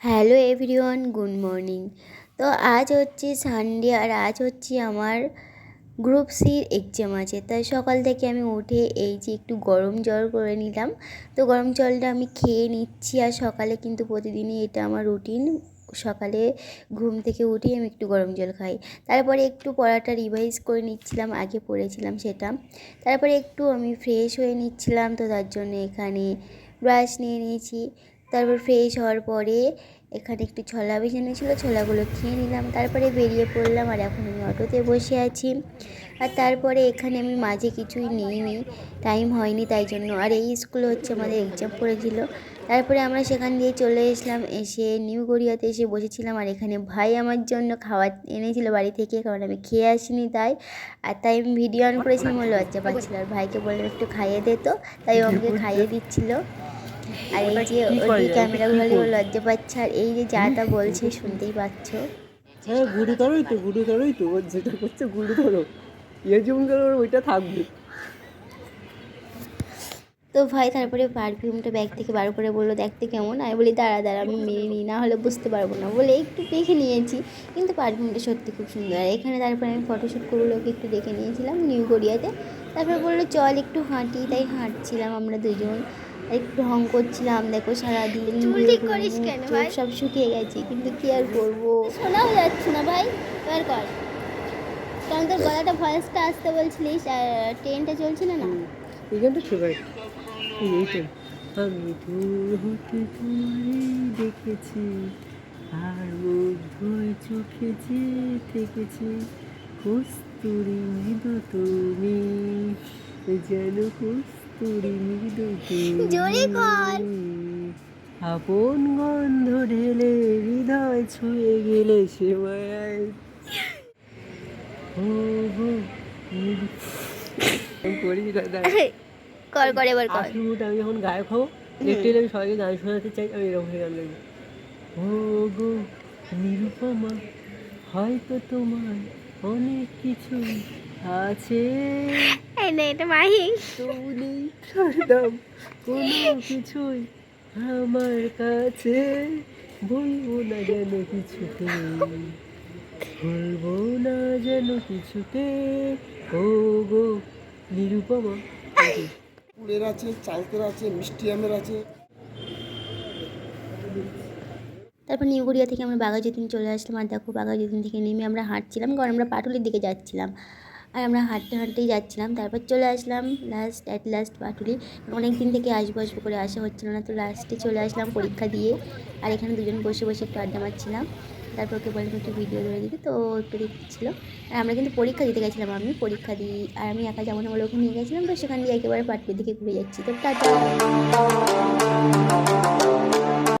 Hello everyone, good morning. তো আজ হচ্ছে সানডে আর আজ হচ্ছে আমার গ্রুপ সির এক্সাম আছে। তাই সকাল থেকে আমি উঠে এই যে একটু গরম জল করে নিলাম। তো গরম জলটা আমি খেয়ে নিচ্ছি। আর সকালে কিন্তু প্রতিদিনই এটা আমার রুটিন, সকালে ঘুম থেকে উঠে আমি একটু গরম জল খাই। তারপরে একটু পড়াটা রিভাইজ করে নিচ্ছিলাম, আগে পড়েছিলাম সেটা। তারপরে একটু আমি ফ্রেশ হয়ে নিচ্ছিলাম, তো তার জন্য এখানে ব্রাশ নিয়ে নিয়েছি। তারপর ফ্রেশ হওয়ার পরে এখানে একটু ছোলা ভেজানো ছিল, ছোলাগুলো খেয়ে নিলাম। তারপরে বেরিয়ে পড়লাম, আর এখন আমি অটোতে বসে আছি। আর তারপরে এখানে আমি মাঝে কিছুই নিইনি, টাইম হয়নি তাই জন্য। আর এই স্কুলে হচ্ছে আমাদের এক্সাম পড়েছিল। তারপরে আমরা সেখান দিয়ে চলে এসলাম, এসে নিউ গড়িয়াতে এসে বসেছিলাম। আর এখানে ভাই আমার জন্য খাবার এনেছিল বাড়ি থেকে, কারণ আমি খেয়ে আসিনি তাই। আর তাই আমি ভিডিও অন করেছিলাম, আমার লজ্জা পাচ্ছিল। আর ভাইকে বললাম একটু খাইয়ে দে, তো তাই ও আমাকে খাইয়ে দিচ্ছিল। আর এই যে ওদিকে ক্যামেরা ঘুরালে ও লজ্জা পাচ্ছে, আর এই যে যা তা বলছে শুনতেই পাচ্ছ। হ্যাঁ, গুরু ধরোই তো যেটা করছে গুরু ধরো, ইয়ে যেমন করো ওইটা থাকবে। তো ভাই তারপরে পারফিউমটা ব্যাগ থেকে বার করে বললো দেখতে কেমন। আমি বলি দাঁড়া দাঁড়া, আমি মেনে নিই, না হলে বুঝতে পারবো না বলে একটু দেখে নিয়েছি। কিন্তু পারফিউমটা সত্যি খুব সুন্দর। আর এখানে তারপরে আমি ফটোশ্যুট করবো ওকে একটু দেখে নিয়েছিলাম নিউ গড়িয়াতে। তারপরে বললো চল একটু হাঁটি, তাই হাঁটছিলাম আমরা দুজন। একটু ঢং করছিলাম। দেখো সারাদিন সব শুকিয়ে গেছে, কিন্তু কি আর করবো, শোনাও যাচ্ছে না ভাই। এবার কর, কারণ তোর গলাটা ভয়েসটা আসতে বলছিলিস, আর ট্রেনটা চলছিল না। এই গানটা ফেভারিট, এইটা। আমি দূর হতে তোমায় দেখেছি, আর মুগ্ধই চোখে যে থেকেছি, কস্তুরী মৃদু তুমি, যেন কস্তুরী মৃদু জোরে কর। আপন গন্ধ ঢেলে হৃদয় ছুঁয়ে গেলে সে মায়ায় করি কর কর এবার কর। আসল মুহূর্তে আমি যখন গায়ক হবো, দেখতে আমি সবাইকে গান শোনাতে চাই, আমি এরকম গান গাইবো। ও গো নিরুপমা, হয়তো তোমার অনেক কিছু আছে, এটা মাহি। তুমি দাম কোনো কিছুই আমার কাছে, বলবো না যেন কিছুতে, বলবো না যেন কিছুতে, ও গো নিরুপমা। গুড়ের আছে, চালতের আছে, মিষ্টি আমের আছে। তারপর নিউ গড়িয়া থেকে আমরা বাঘাযতীন চলে আসলাম। আর দেখো বাঘাযতীন থেকে নেমে আমরা হাঁটছিলাম, কারণ আমরা পাটুলির দিকে যাচ্ছিলাম। আর আমরা হাঁটতে হাঁটতেই যাচ্ছিলাম। তারপর চলে আসলাম অ্যাট লাস্ট পাটুলি। অনেক দিন থেকে আসবো আসবো করে আসা হচ্ছিল না, তো লাস্টে চলে আসলাম পরীক্ষা দিয়ে। আর এখানে দুজন বসে বসে একটু আড্ডা মারছিলাম। তারপর ওকে বললাম একটু ভিডিও ধরে দিতে, তো একটু দিচ্ছিলো। আর আমরা কিন্তু পরীক্ষা দিতে গেছিলাম, আমি পরীক্ষা দিই আর আমি একা যাবো না বলে ওকে নিয়ে গেছিলাম। তো সেখান দিয়ে একেবারে পাটুলির দিকে ঘুরে যাচ্ছি। তো টাটা।